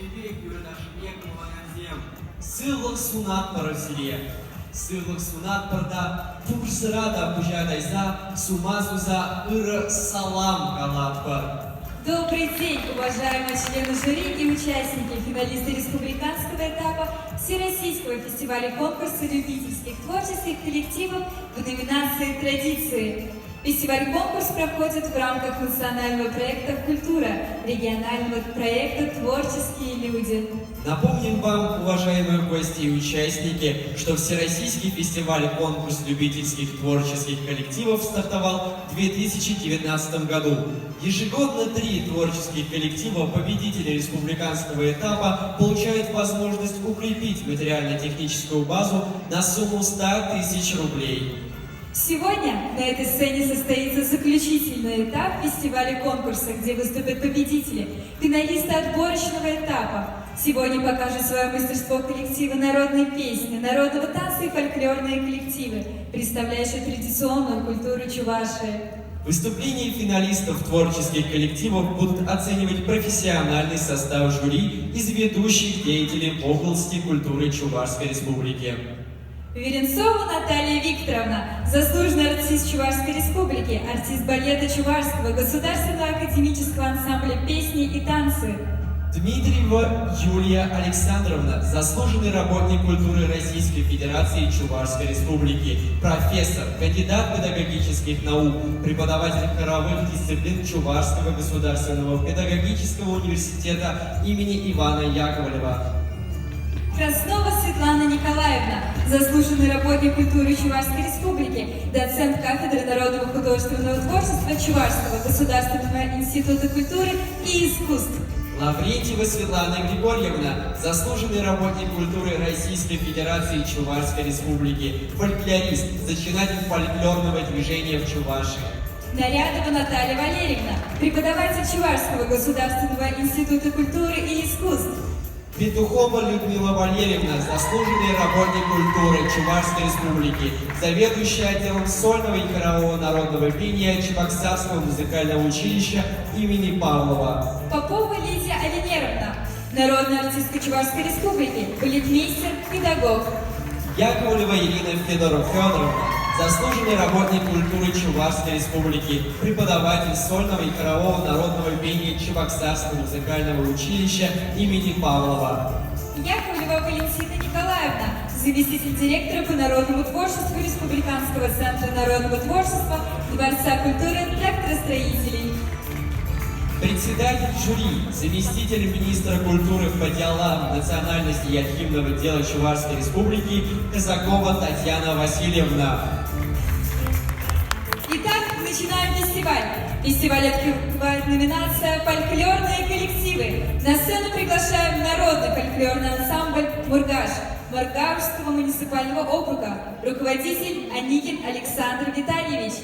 Сибирь, Юрдашне, Куланазем. Сыллық сунат парасире. Сыллық сунат парда, пурсырада пужадайза, сумазуза ыры салам галаппар. Добрый день, уважаемые члены жюри и участники, финалисты республиканского этапа Всероссийского фестиваля-конкурса любительских творческих коллективов в номинации «Традиции». Фестиваль-конкурс проходит в рамках национального проекта «Культура», регионального проекта «Творческие люди». Напомним вам, уважаемые гости и участники, что Всероссийский фестиваль-конкурс любительских творческих коллективов стартовал в 2019 году. Ежегодно 3 творческих коллектива, победители республиканского этапа, получают возможность укрепить материально-техническую базу на сумму 100 тысяч рублей. Сегодня на этой сцене состоится заключительный этап фестиваля-конкурса, где выступят победители, финалисты отборочного этапа. Сегодня покажут свое мастерство коллективы народной песни, народного танца и фольклорные коллективы, представляющие традиционную культуру Чувашии. Выступления финалистов творческих коллективов будут оценивать профессиональный состав жюри из ведущих деятелей в области культуры Чувашской Республики. Веренцова Наталья Викторовна, заслуженный артист Чувашской Республики, артист балета Чувашского государственного академического ансамбля песни и танцы. Дмитриева Юлия Александровна, заслуженный работник культуры Российской Федерации Чувашской Республики, профессор, кандидат педагогических наук, преподаватель хоровых дисциплин Чувашского государственного педагогического университета имени Ивана Яковлева. Краснова Светлана Николаевна, заслуженный работник культуры Чувашской Республики, доцент кафедры народного художественного творчества Чувашского государственного института культуры и искусств. Лаврентьева Светлана Григорьевна, заслуженный работник культуры Российской Федерации Чувашской Республики, фольклорист, зачинатель фольклорного движения в Чувашии. Нарядова Наталья Валерьевна, преподаватель Чувашского государственного института культуры и искусств. Петухова Людмила Валерьевна, заслуженный работник культуры Чувашской Республики, заведующий отделом сольного и хорового народного пения Чебоксарского музыкального училища имени Павлова. Попова Лидия Авенеровна, народная артистка Чувашской Республики, балетмейстер, педагог. Яковлева Ирина Федоровна, заслуженный работник культуры Чувашской Республики, преподаватель сольного и хорового народного пения Чебоксарского музыкального училища имени Павлова. Яковлева Валентина Николаевна, заместитель директора по народному творчеству Республиканского центра народного творчества Дворца культуры тракторостроителей. Председатель жюри, заместитель министра культуры по делам национальности и архивного дела Чувашской Республики Казакова Татьяна Васильевна. Итак, начинаем фестиваль. Фестиваль открывает номинация «Фольклорные коллективы». На сцену приглашаем народный фольклорный ансамбль «Мургаш» Мургашского муниципального округа, руководитель Аникин Александр Витальевич.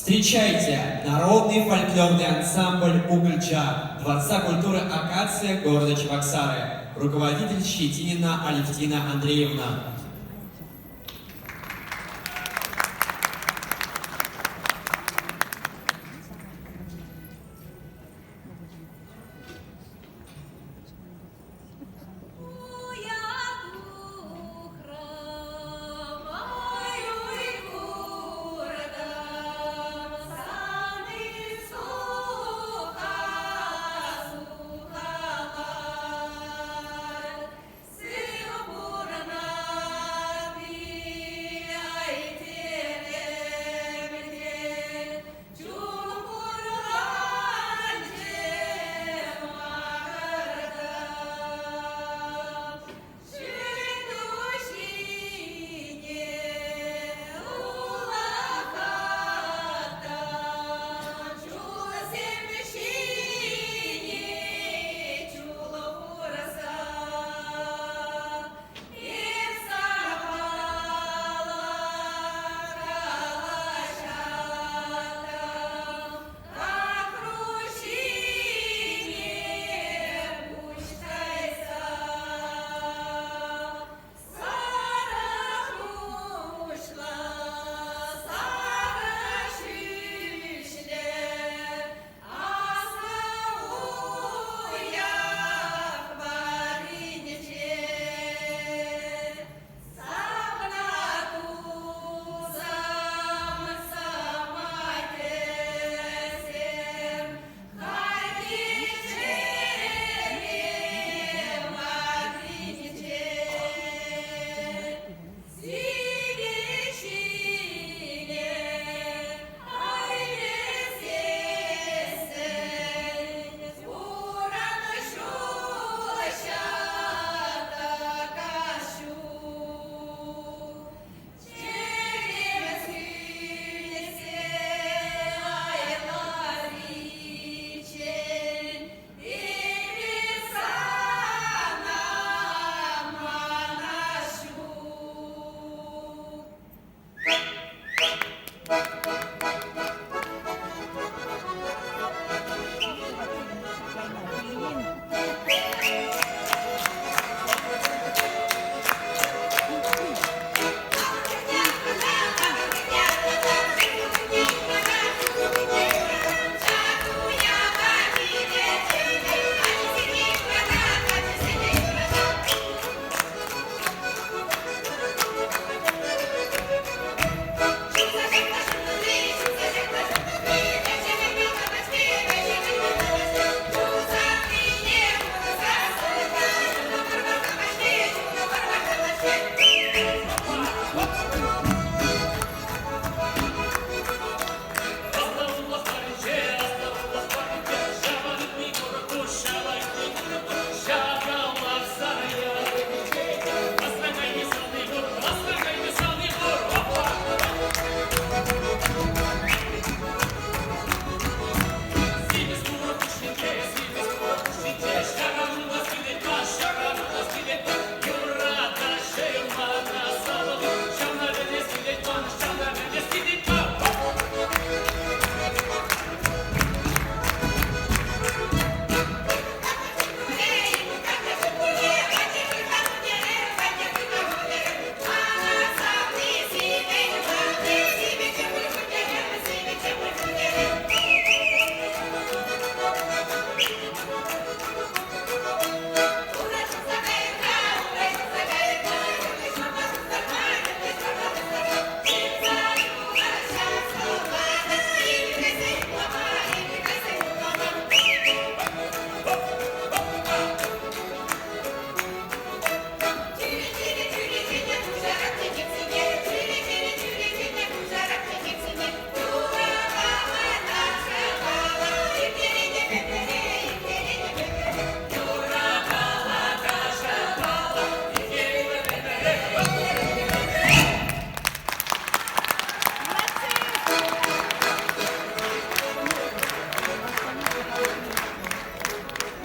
Встречайте народный фольклорный ансамбль «Угольча», Дворца культуры «Акация» города Чебоксары, руководитель Щетинина Алевтина Андреевна.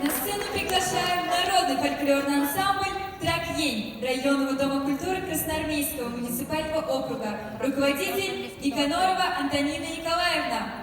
На сцену приглашаем народный фольклорный ансамбль «Тракья». Ень районного дома культуры Красноармейского муниципального округа, руководитель Никанорова Антонина Николаевна.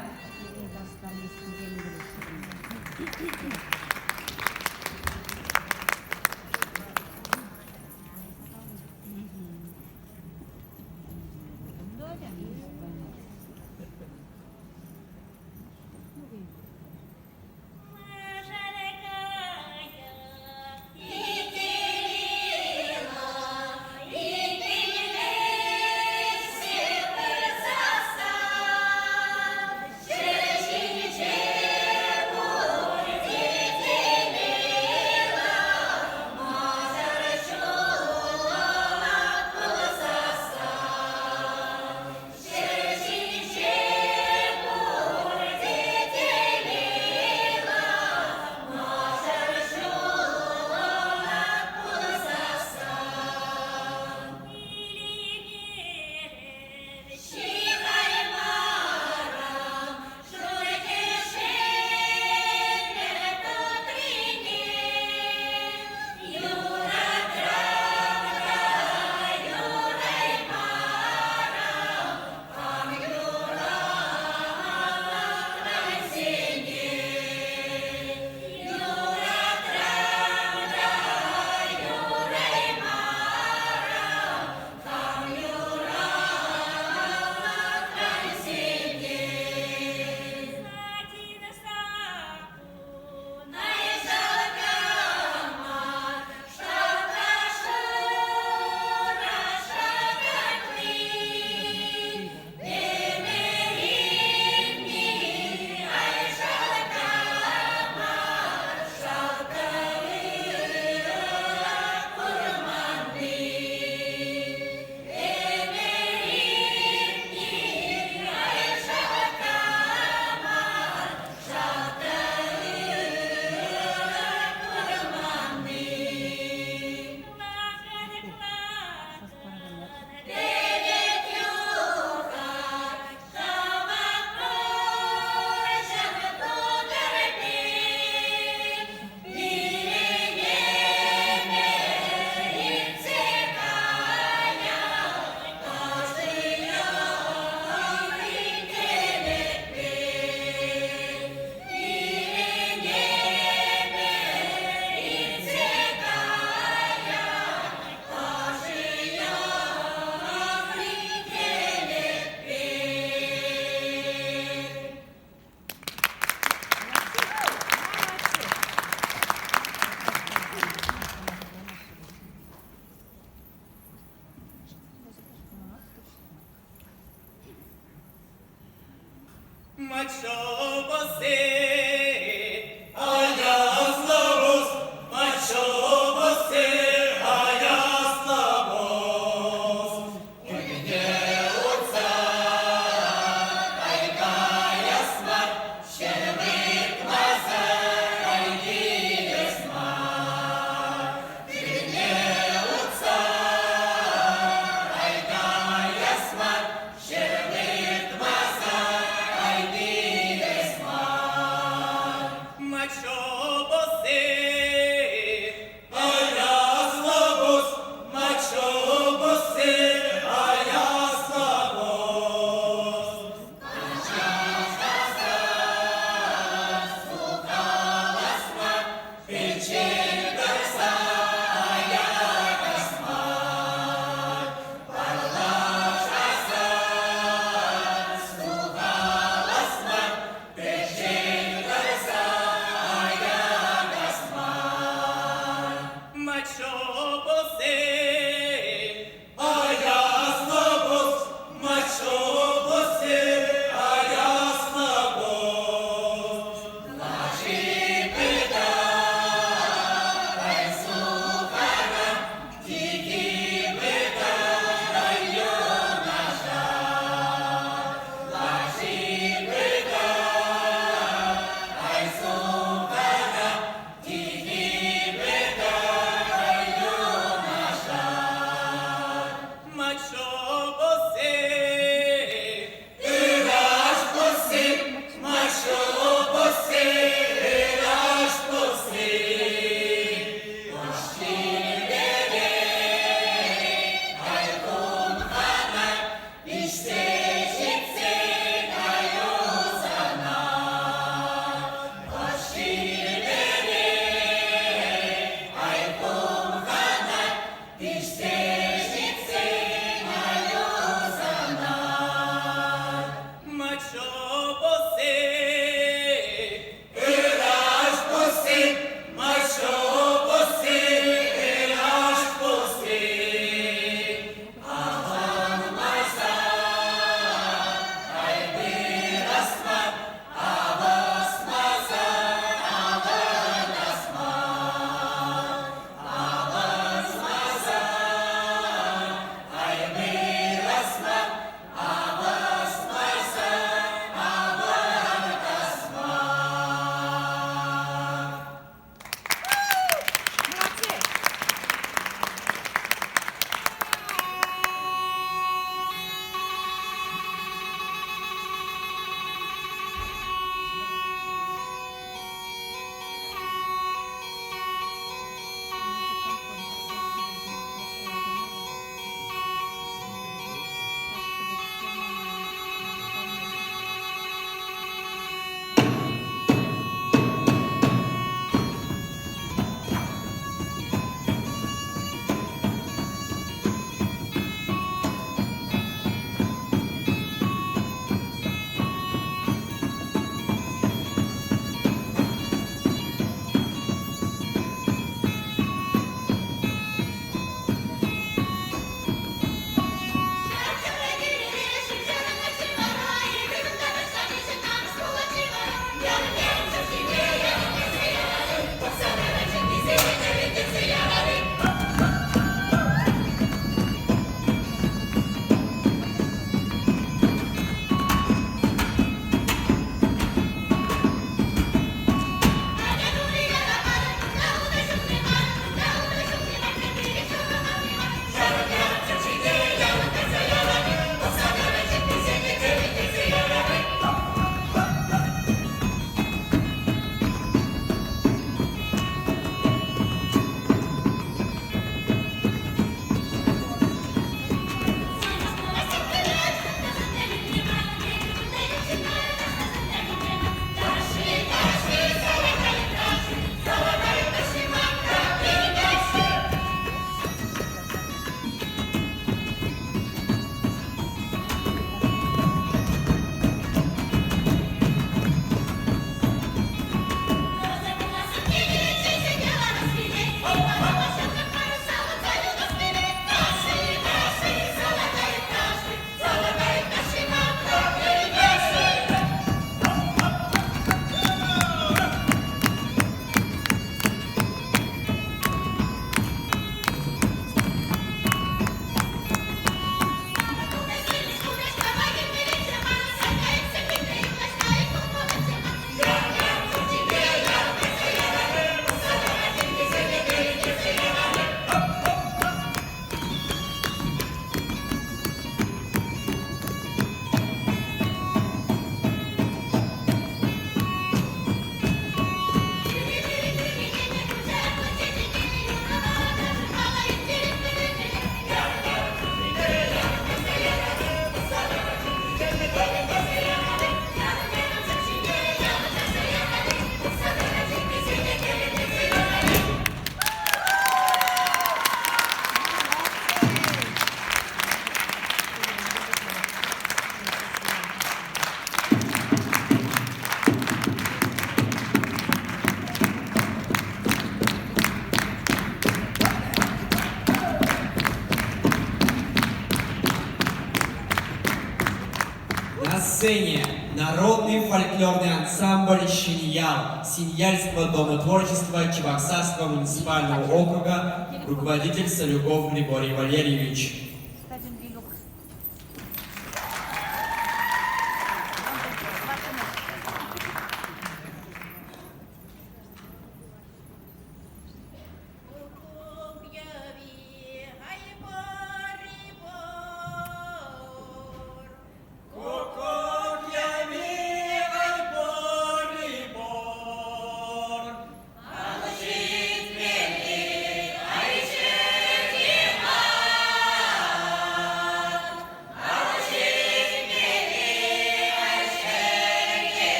сцене народный фольклорный ансамбль «Шиньял» Синьяльского дома творчества Чебоксарского муниципального округа, руководитель Солюков Григорий Валерьевич.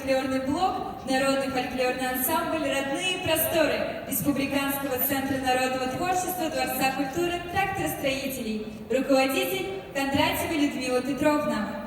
фольклорный блок, народный фольклорный ансамбль «Родные просторы» Республиканского центра народного творчества Дворца культуры тракторостроителей. Руководитель Кондратьева Людмила Петровна.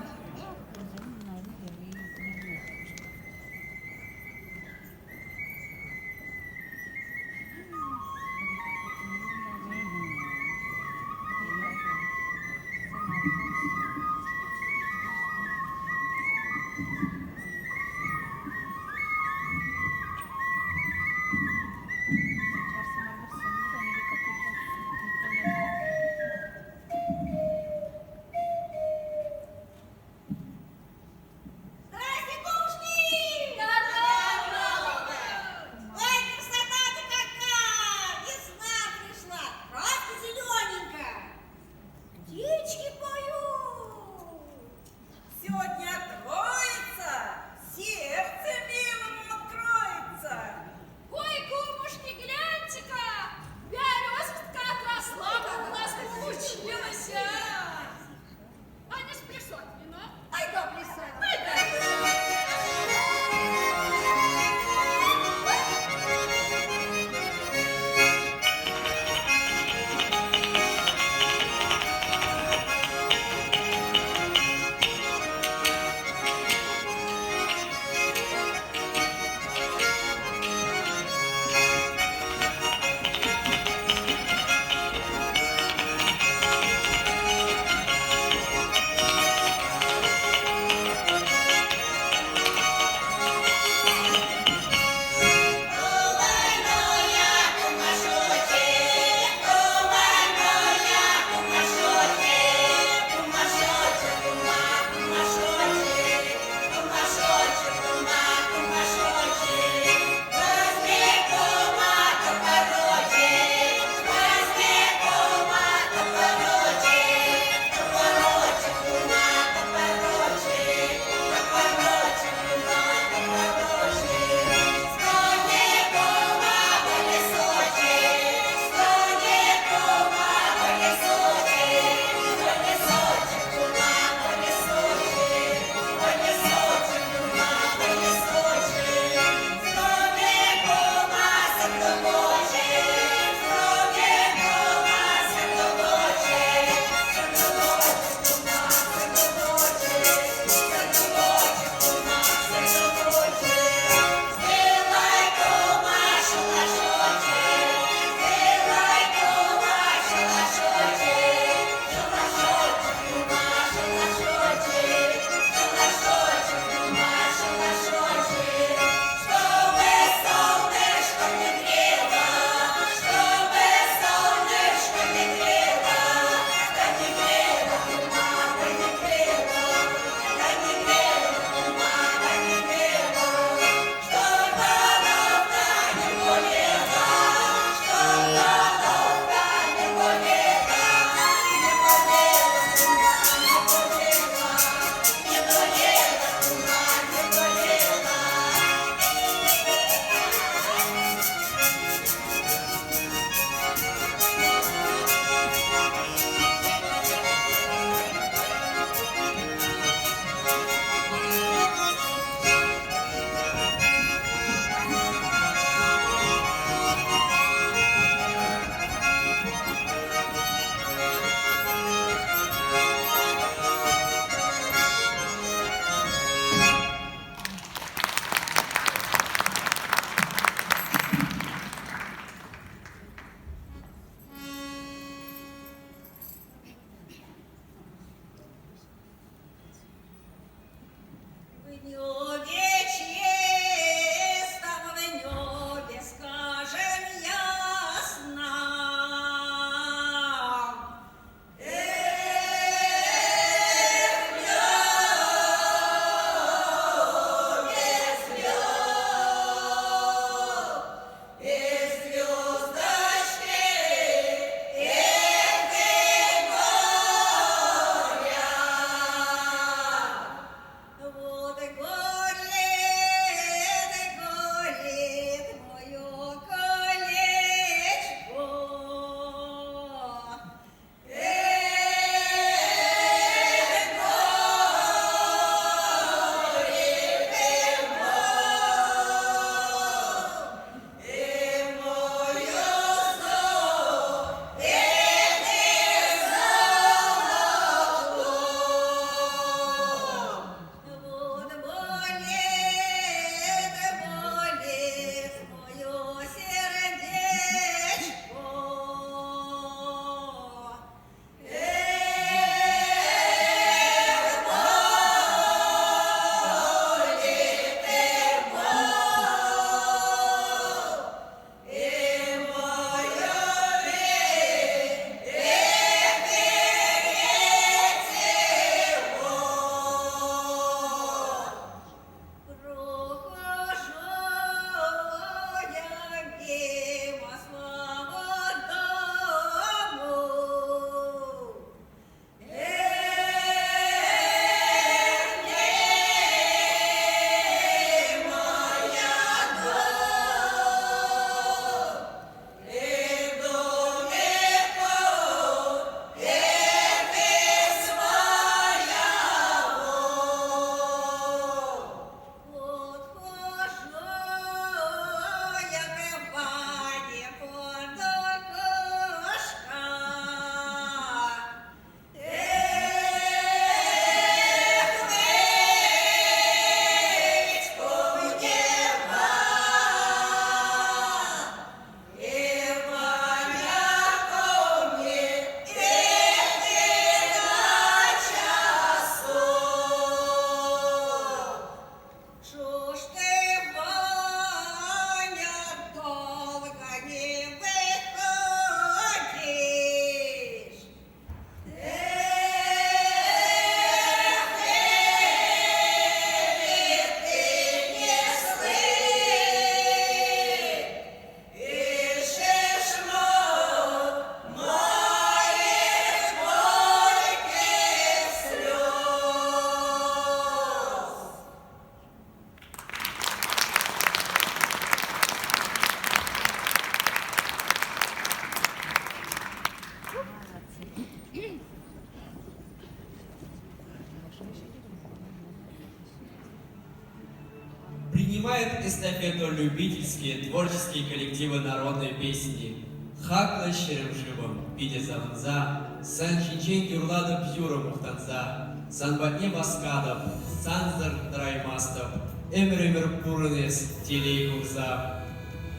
Принимают эстафету любительские творческие коллективы народной песни. Хакла Шеремжибом, Пиде Заванза, Сан Чинчен Юрлада Пьюра Мухтанза, Сан Батне Баскадов, Санзар Драймастов, Эмремер Пурнес, Телей Курза.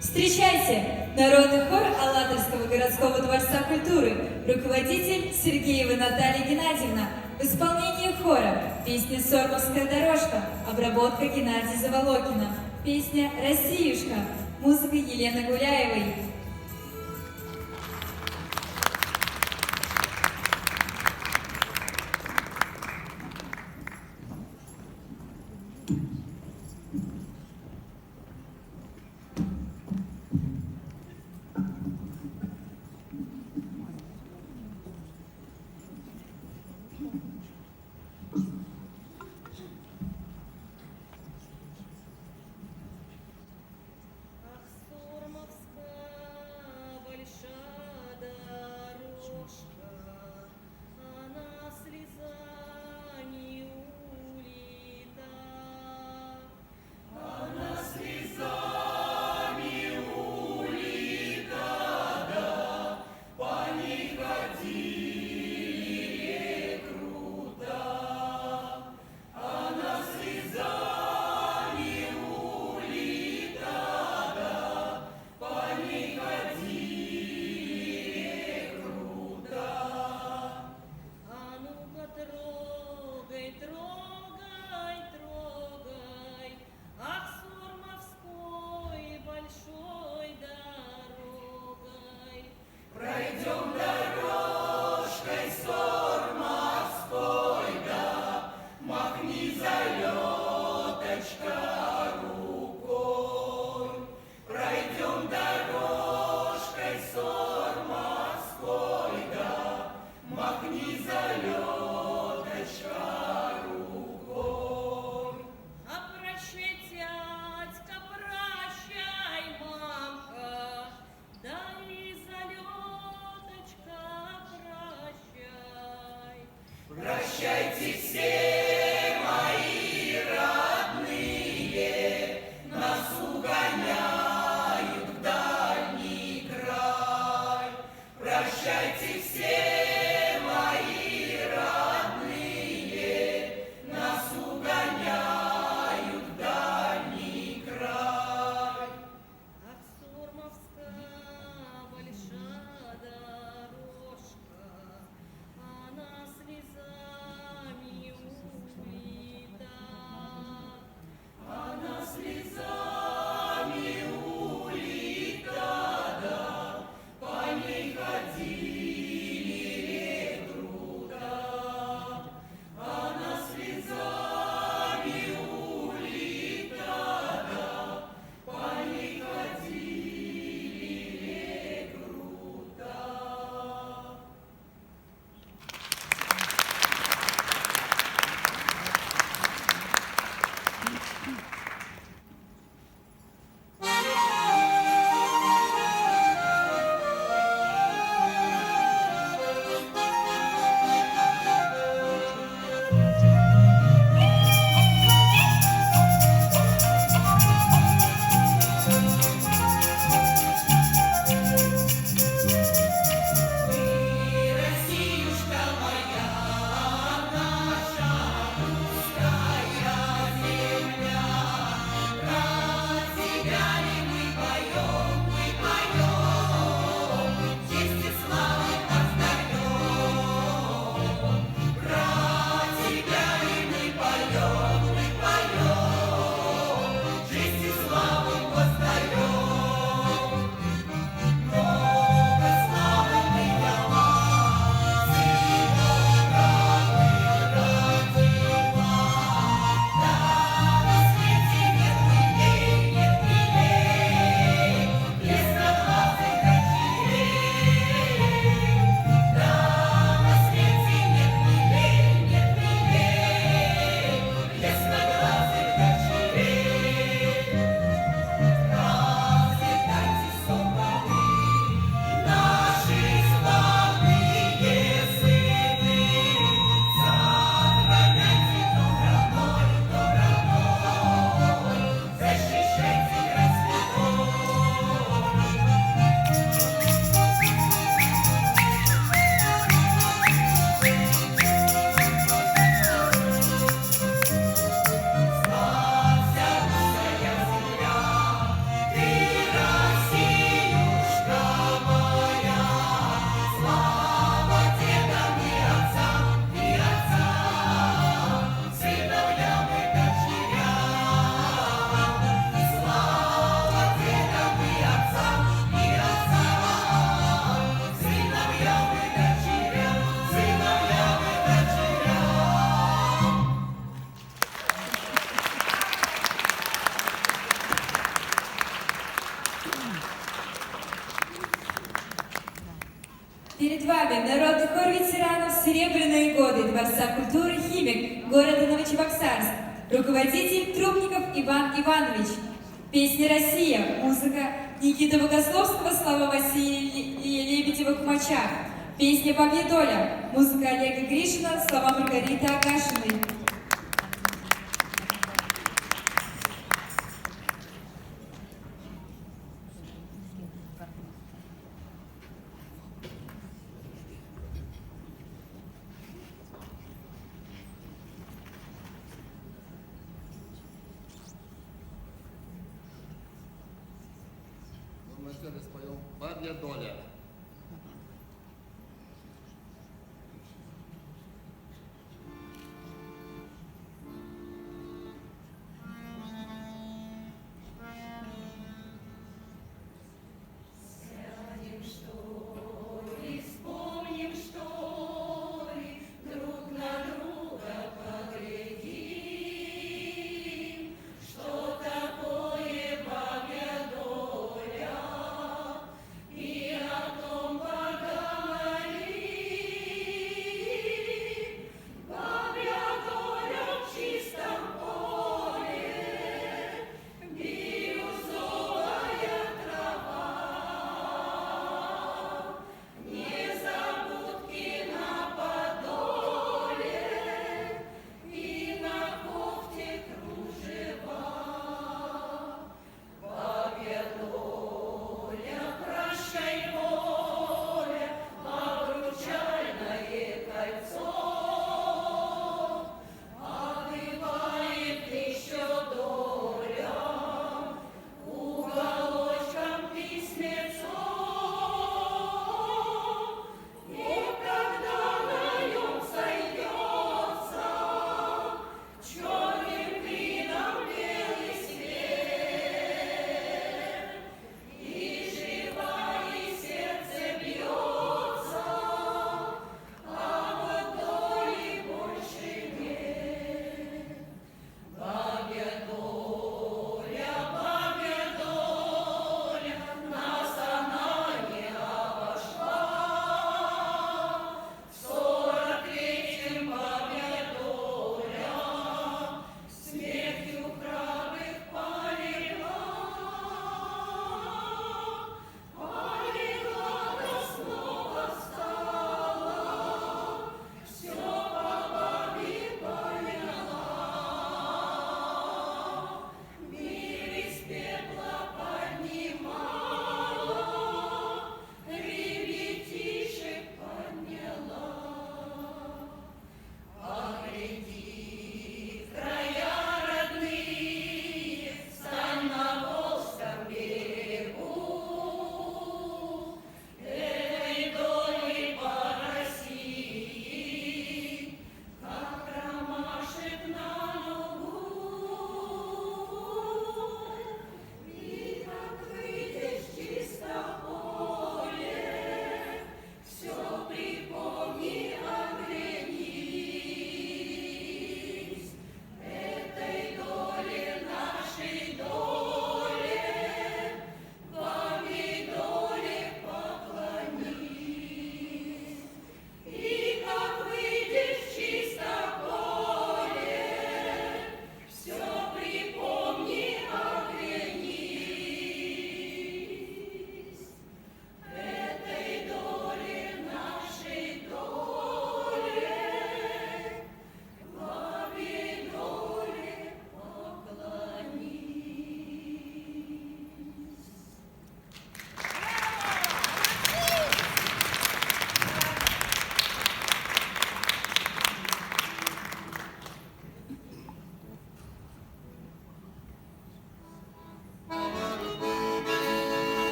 Встречайте! Народный хор Алатырского городского дворца культуры, руководитель Сергеева Наталья Геннадьевна. В исполнении хора песня «Сормовская дорожка», обработка Геннадия Заволокина, песня «Россиюшка», музыка Елены Гуляевой. Ах, Сормовская Перед вами народный хор ветеранов «Серебряные годы» Дворца культуры «Химик» города Новочебоксарск. Руководитель Трубников Иван Иванович. Песня «Россия». Музыка Никиты Богословского, слова Василия Лебедева-Кумача. Песня «Бабья доля». Музыка Олега Гришина, слова Маргариты Агашиной. Вначале споем «Бабья доля». Что такое бабья доля?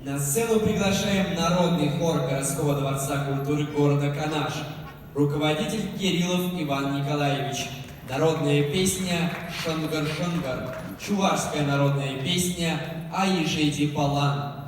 На сцену приглашаем народный хор городского дворца культуры города Канаш. Руководитель Кириллов Иван Николаевич. Народная песня «Шонгар-Шонгар». Чувашская народная песня «Аижеди Палан».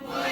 Ой,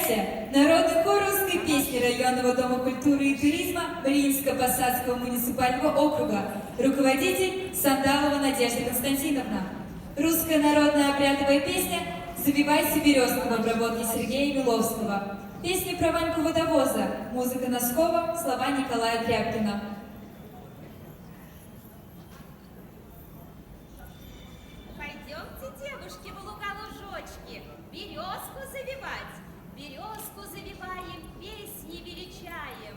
Встречайте! Народный хор русской песни районного дома культуры и туризма Мариинско-Посадского муниципального округа. Руководитель Сандалова Надежда Константиновна. Русская народная обрядовая песня «Завивайся березка» в обработке Сергея Миловского. Песня про Ваньку Водовоза. Музыка Носкова, слова Николая Тряпкина. Пойдемте, девушки, в луга-лужочки, березку завивать. Березку завиваем, песни величаем.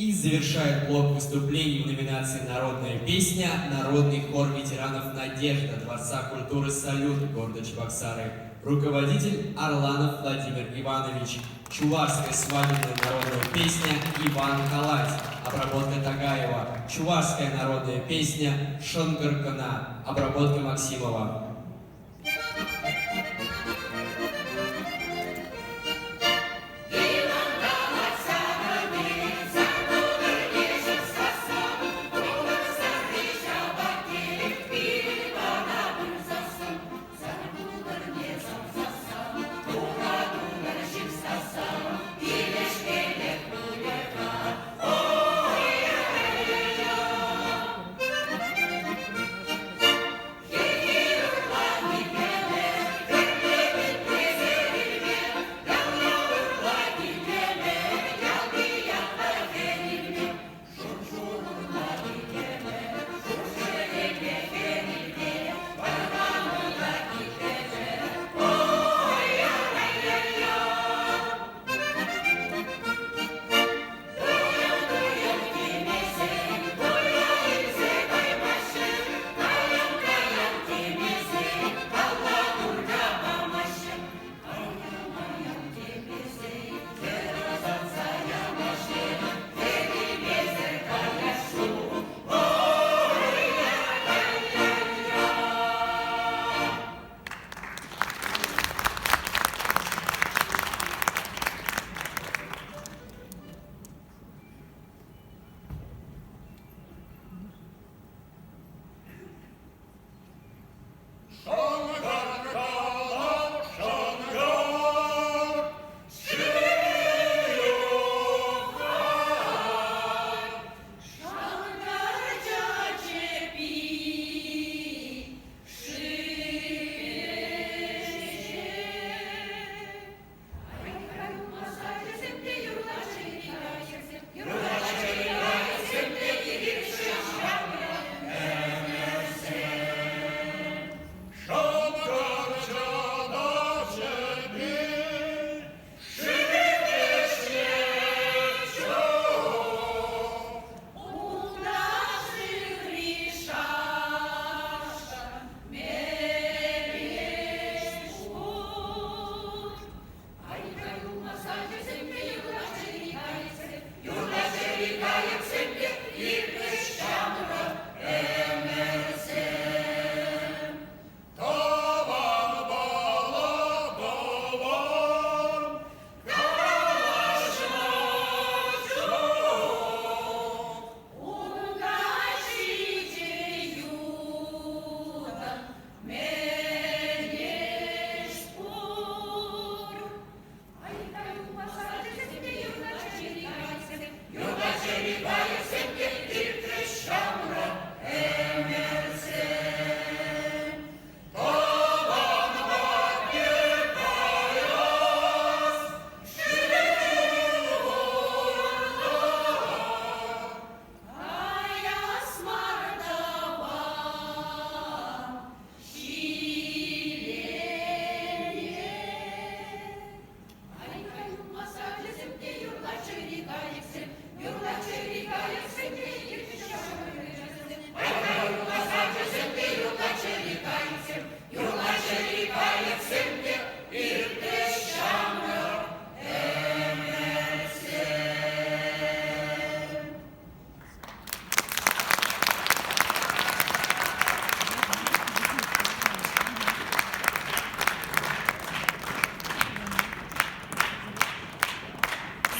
И завершает блок выступлений в номинации «Народная песня» народный хор ветеранов «Надежда» Дворца культуры «Салют» города Чебоксары. Руководитель Орланов Владимир Иванович. Чувашская свадебная народная песня Иван Калась. Обработка Тагаева. Чувашская народная песня Шонгыркана. Обработка Максимова.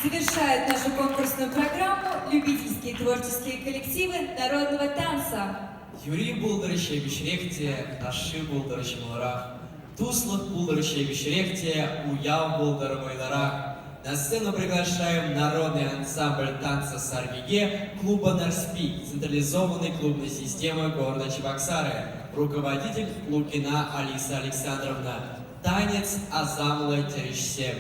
Завершают нашу конкурсную программу любительские творческие коллективы народного танца. Юрий Булдарыч Бишрехте, Наши Булдарыч Маларах, Туслах Булдарыч Бишрехте, Уяв Булдар Майларах. На сцену приглашаем народный ансамбль танца Сарвиге клуба Нарспи, централизованной клубной системы города Чебоксары. Руководитель Лукина Алиса Александровна. Танец Азамла Терешсем.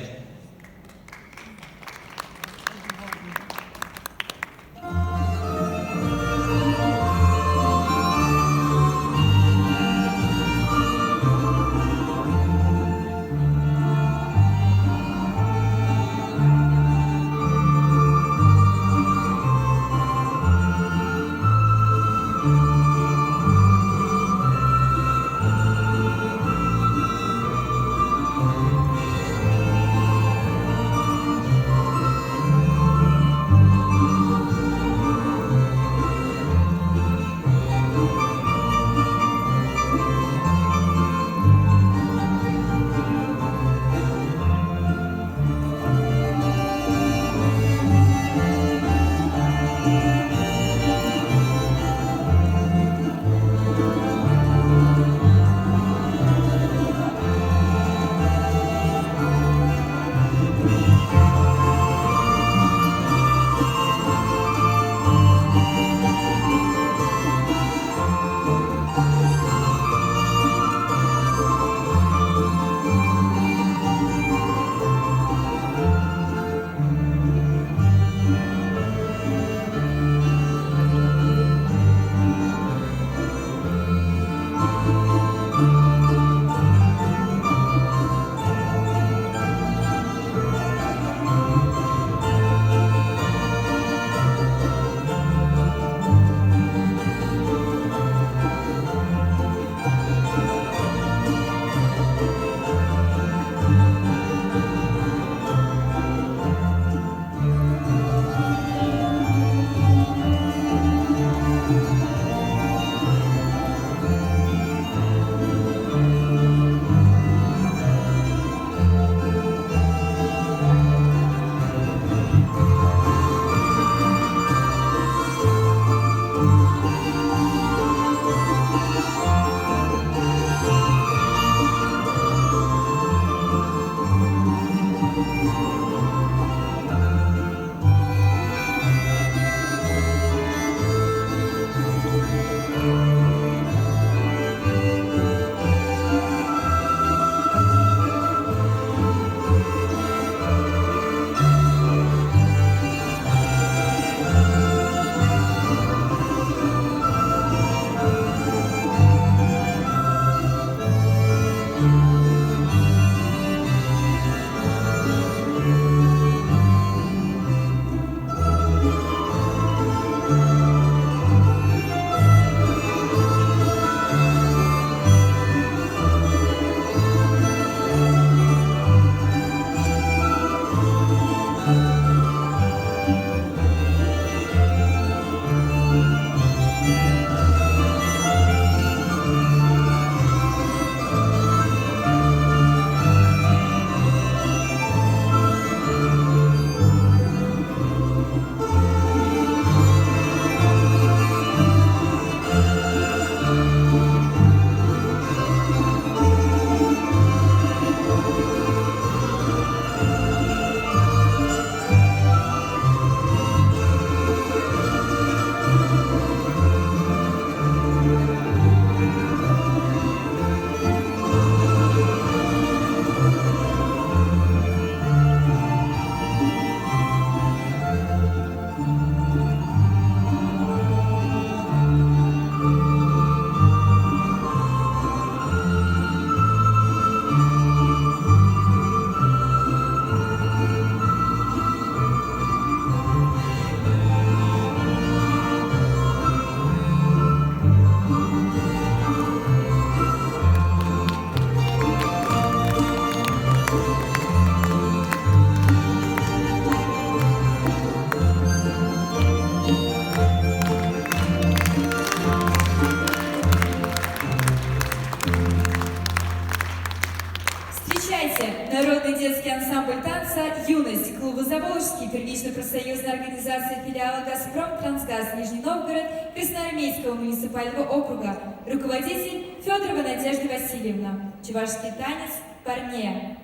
ансамбль танца «Юность» клуба «Заволжский» первично-профсоюзной организации филиала «Газпром Трансгаз» Нижний Новгород Красноармейского муниципального округа, руководитель Федорова Надежда Васильевна, чувашский танец «Парнея».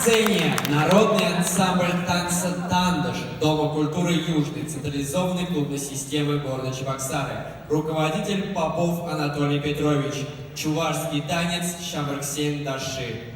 сцене народный ансамбль танца «Тандыш» Дома культуры Южной, централизованной клубной системы города Чебоксары. Руководитель Попов Анатолий Петрович. Чувашский танец Шамрыксен Даши.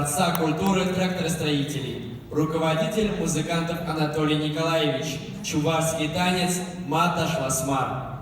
Дворца культуры тракторостроителей. Руководитель музыкантов Анатолий Николаевич. Чувашский танец Мата Шласмар.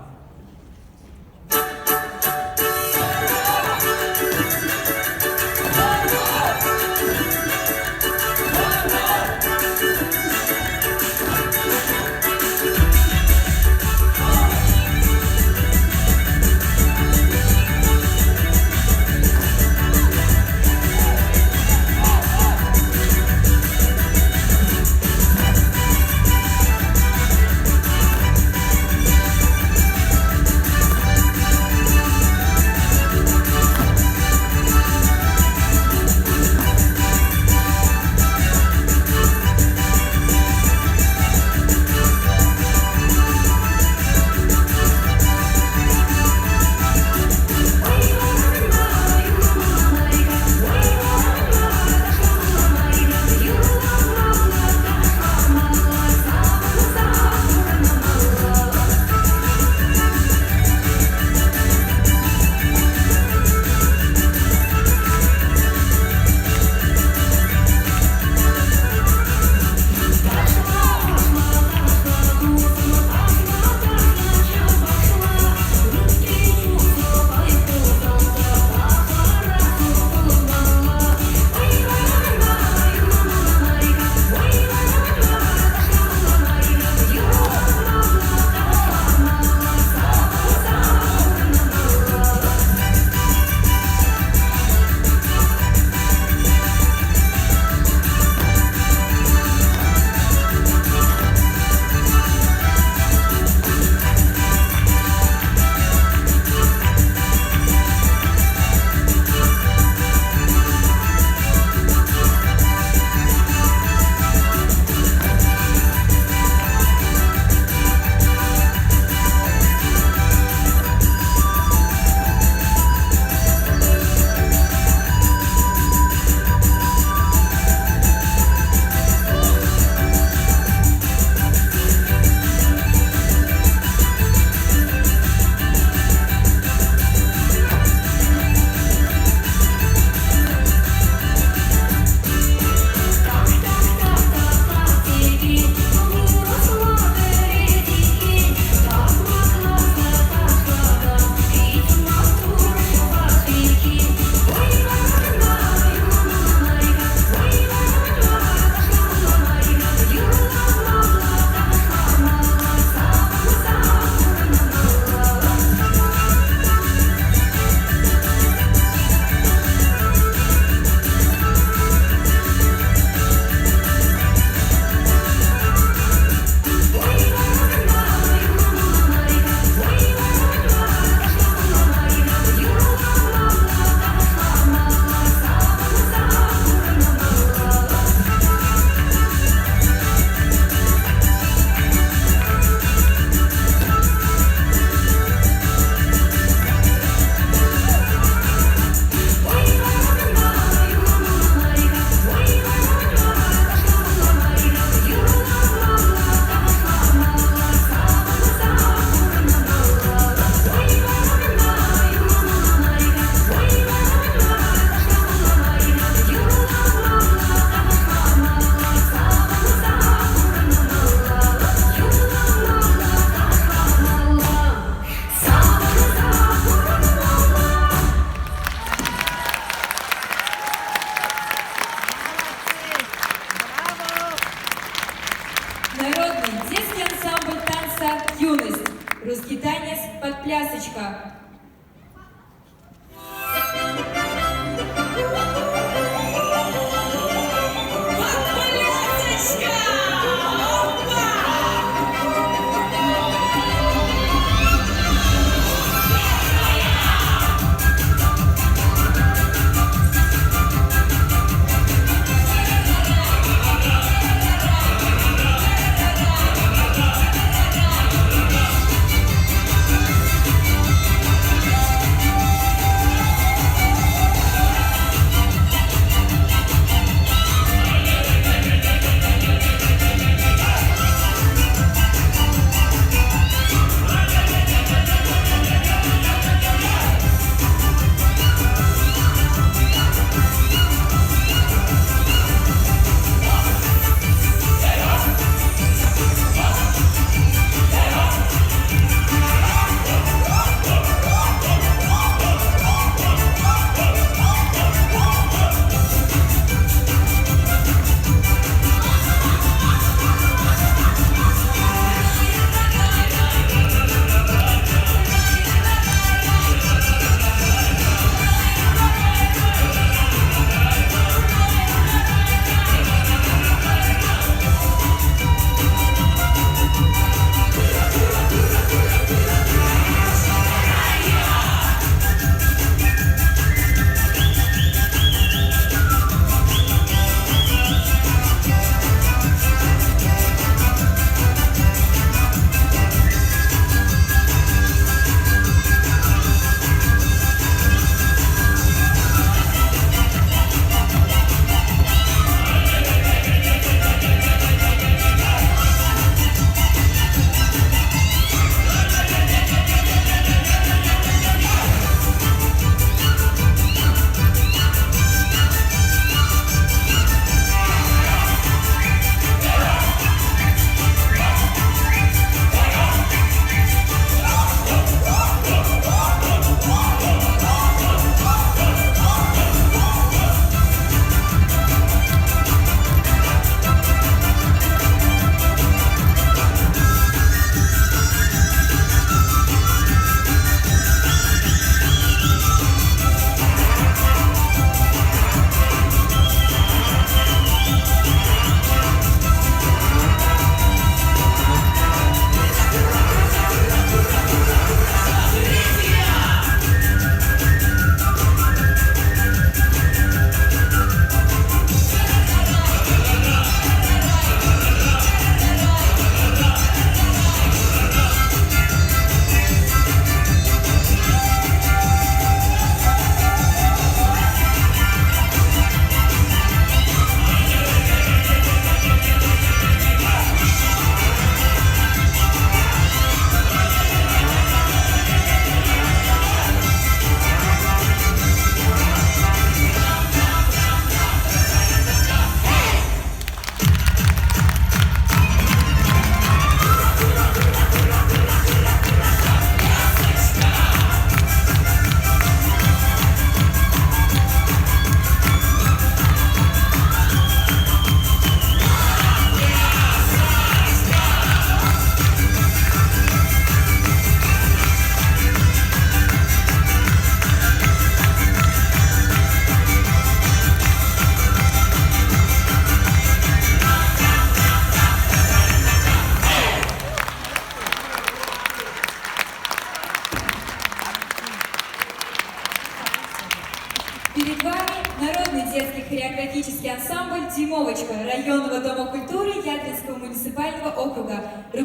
Русский танец «Подплясочка».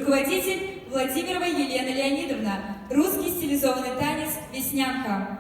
руководитель Владимирова Елена Леонидовна, русский стилизованный танец «Веснянка».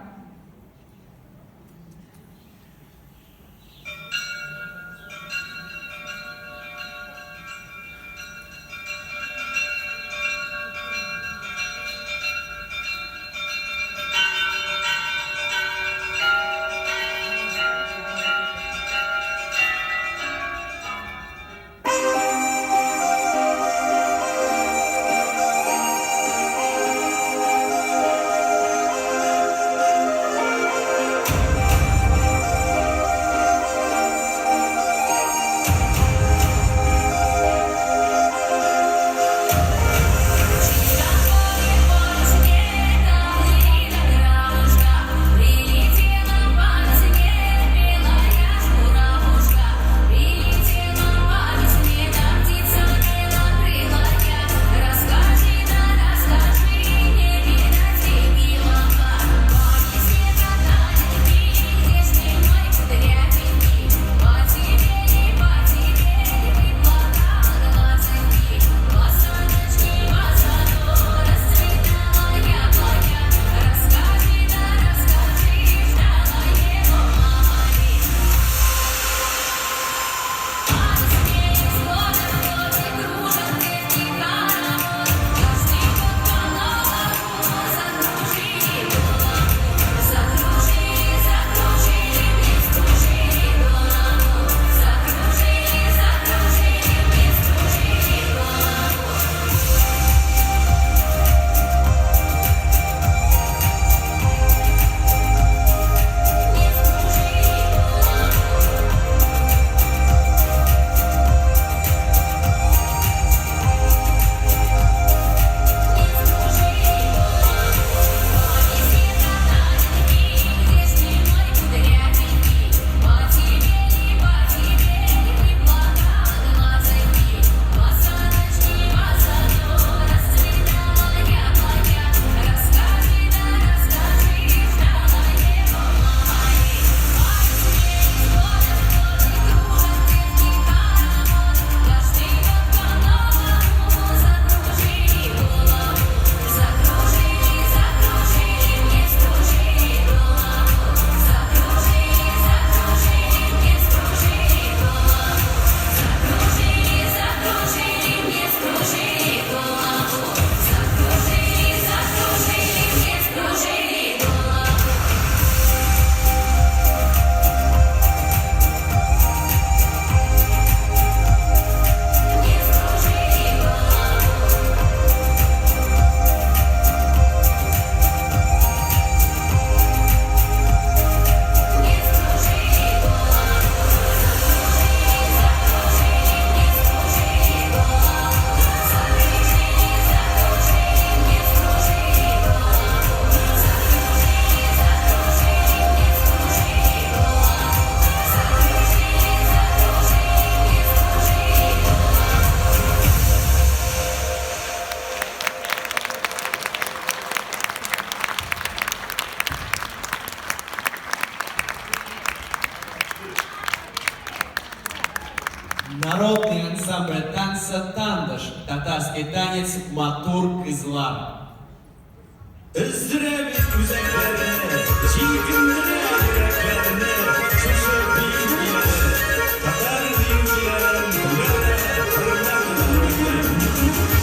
Народный ансамбль танца «Тандыш», татарский танец «Матур-Кызлар». Özdüre bir güzellerine, çirkinlere yüreklerine, şaşır bilgiler, Tatar bilgiler, böyle fırlatın bilgiler.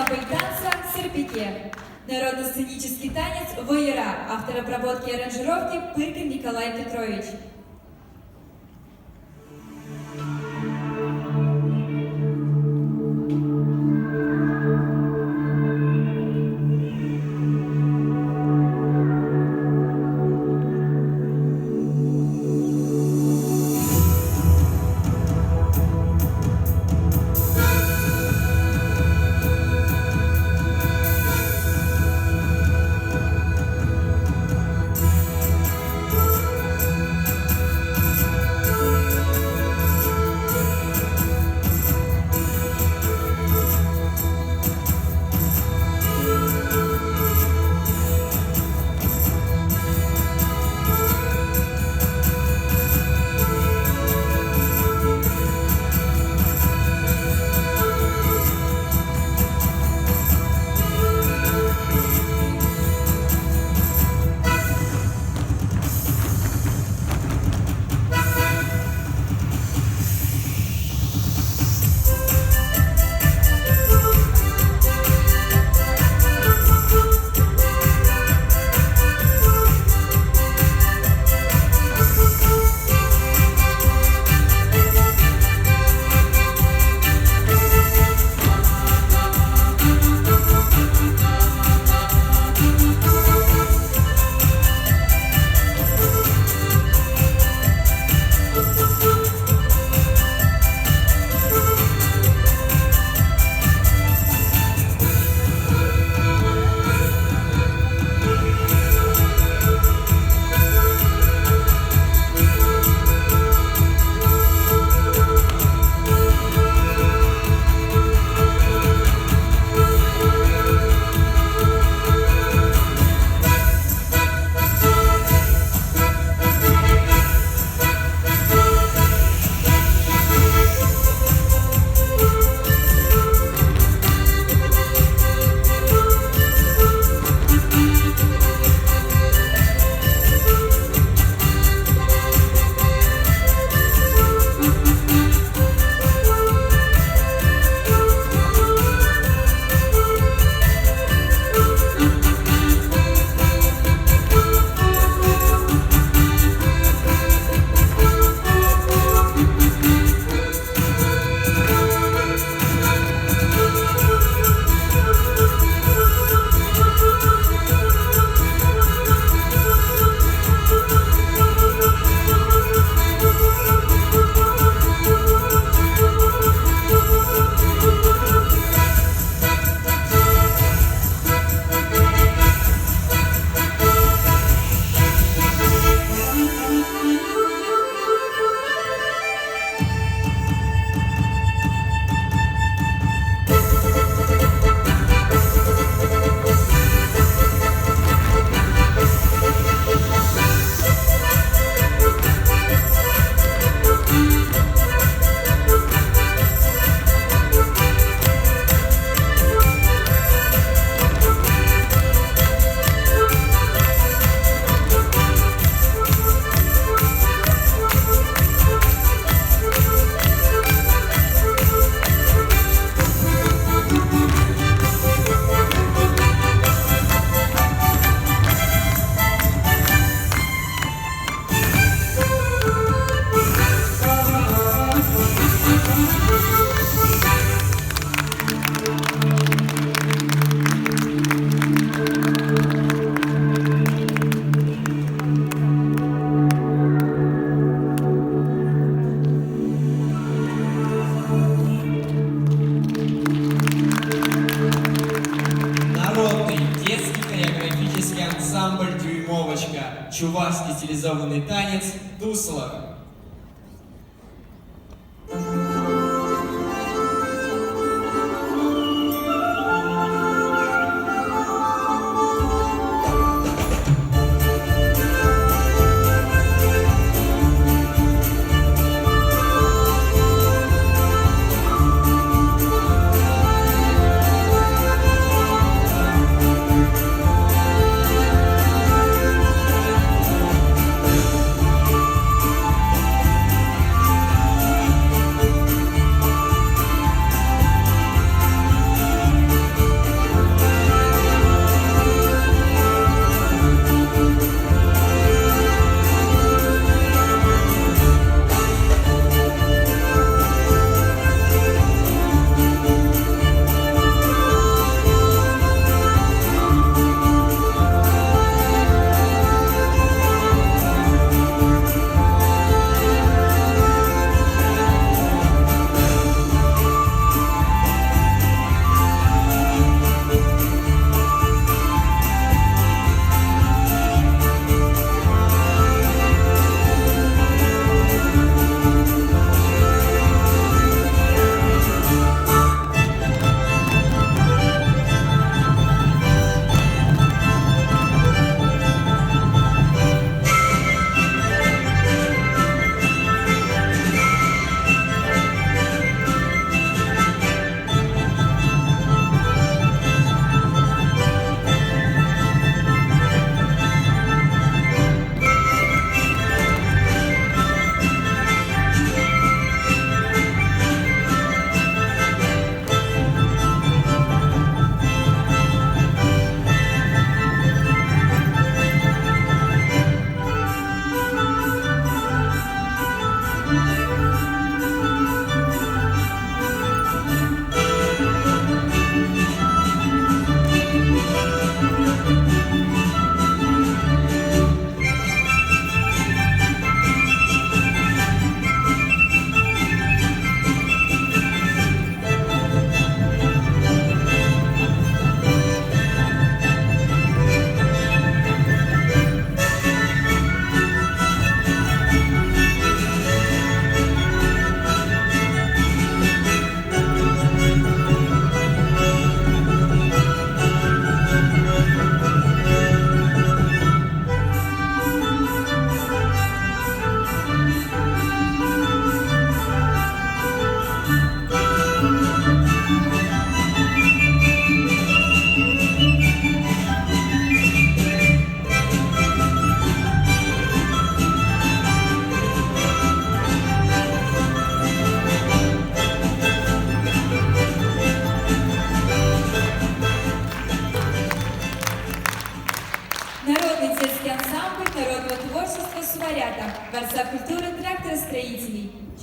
ансамбль танца «Серпике». Народно-сценический танец «Воера», автор обработки и аранжировки Пыркин Николай Петрович. чувашский стилизованный танец «Дуслар».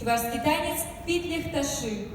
чувашский танец «Питлих Таши».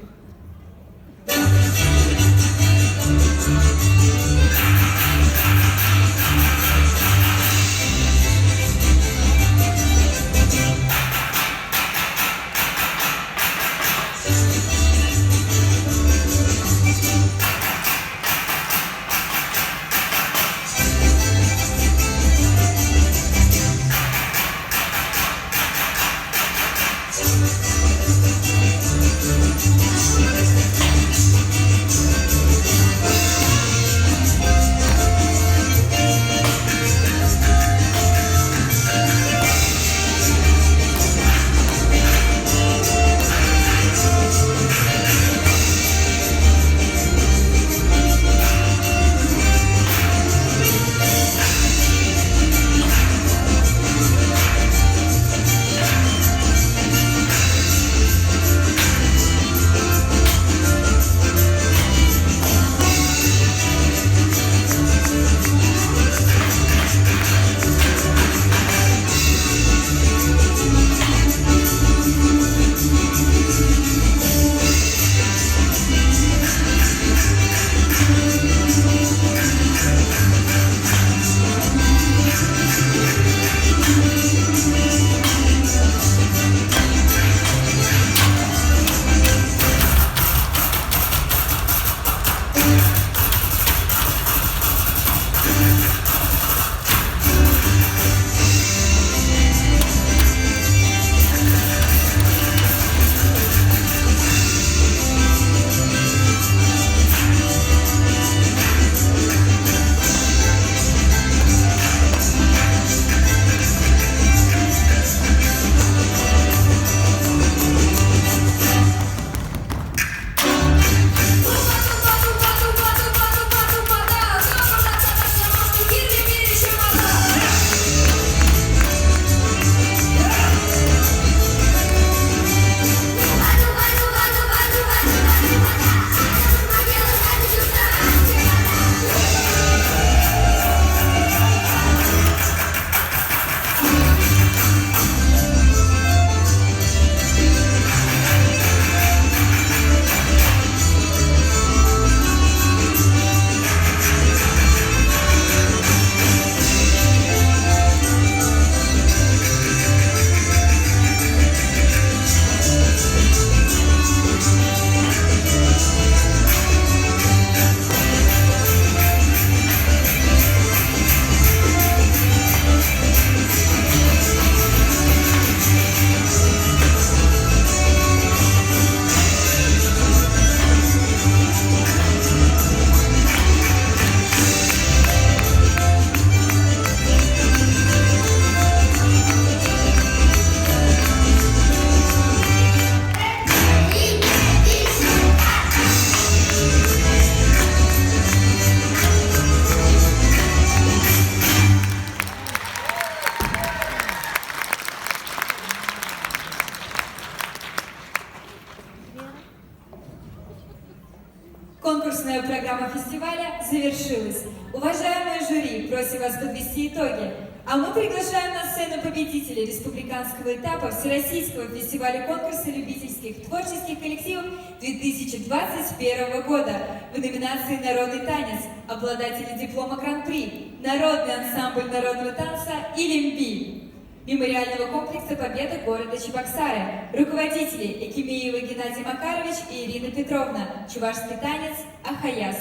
Конкурсная программа фестиваля завершилась. Уважаемые жюри, просим вас подвести итоги. А мы приглашаем на сцену победителей республиканского этапа Всероссийского фестиваля конкурса любительских творческих коллективов 2021 года в номинации «Народный танец», обладатели диплома Гран-при, Народный ансамбль народного танца «Илимби», мемориального комплекса «Победа» города Чебоксары, руководители Экимеева Геннадий Макарович и Ирина Петровна, чувашский танец «Ахаяс».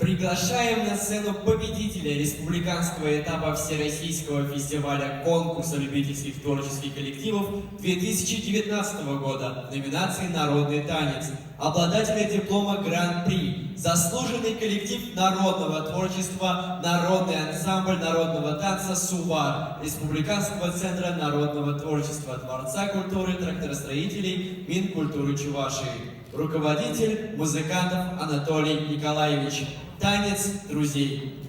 Приглашаем на сцену победителя республиканского этапа Всероссийского фестиваля конкурса любительских творческих коллективов 2019 года в номинации «Народный танец», обладателя диплома Гран-при, заслуженный коллектив народного творчества, народный ансамбль народного танца «Сувар» Республиканского центра народного творчества, Дворца культуры тракторостроителей Минкультуры Чувашии. Руководитель музыкантов Анатолий Николаевич. Танец друзей.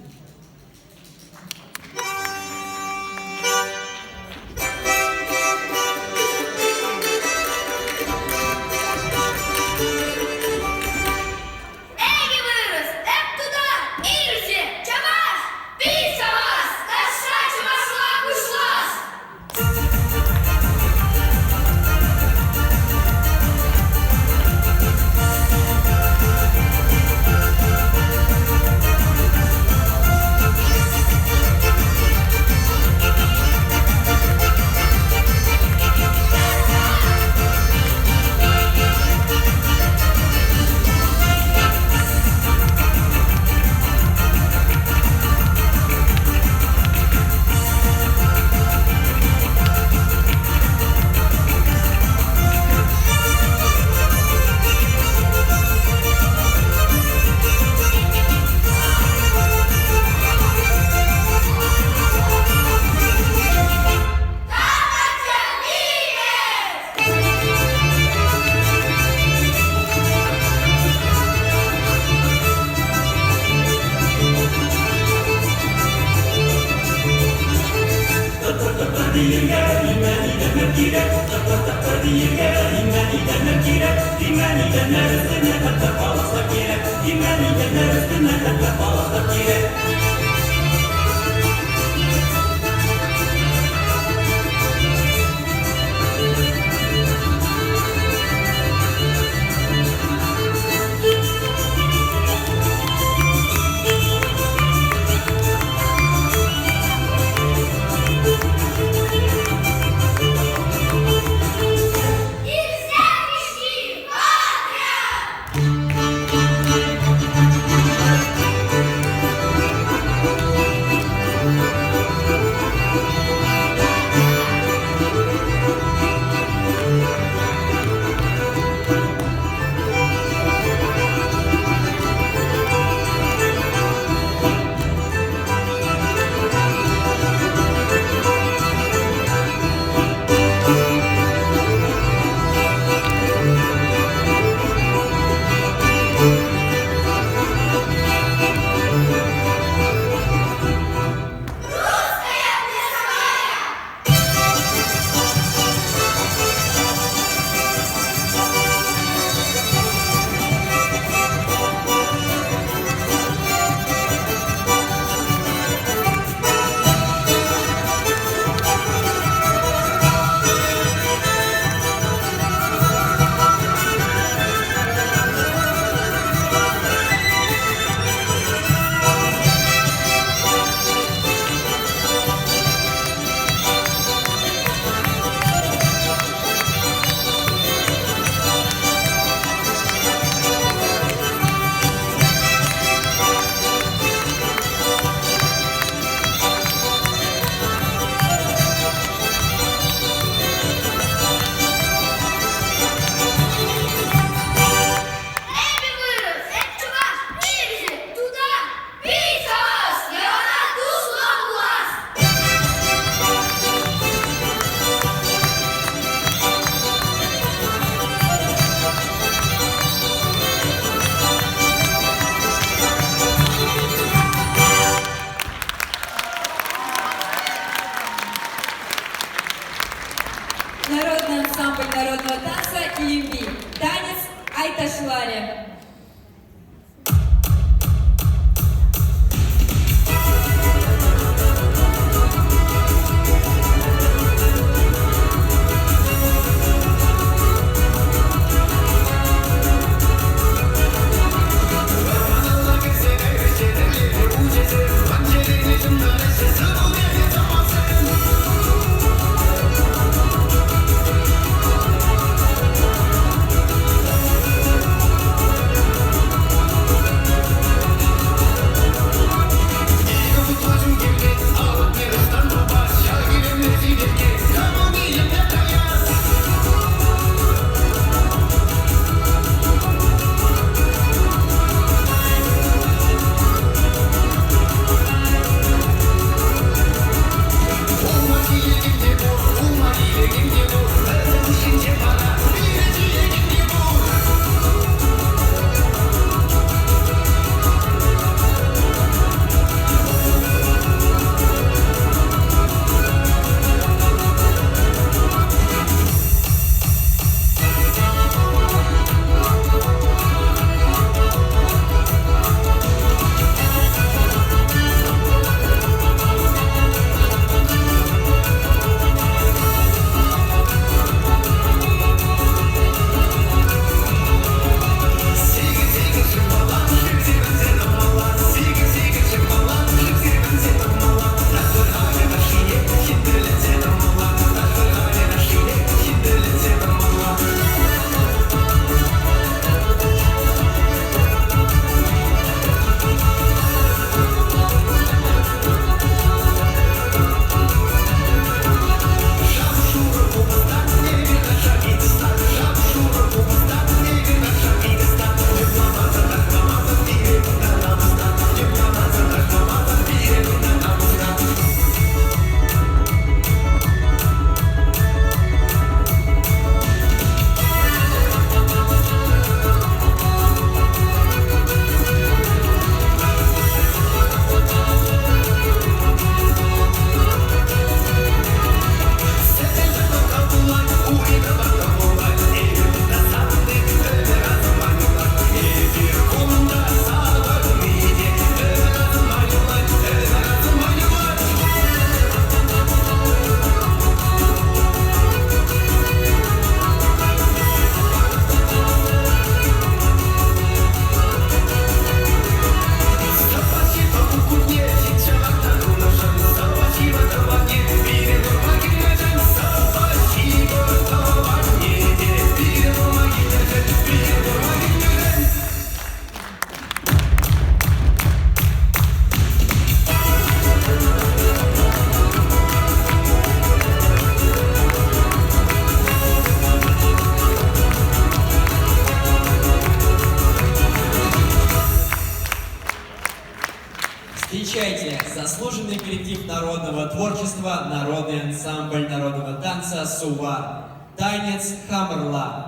Встречайте, заслуженный коллектив народного творчества, народный ансамбль народного танца «Сувар». Танец Хамрла.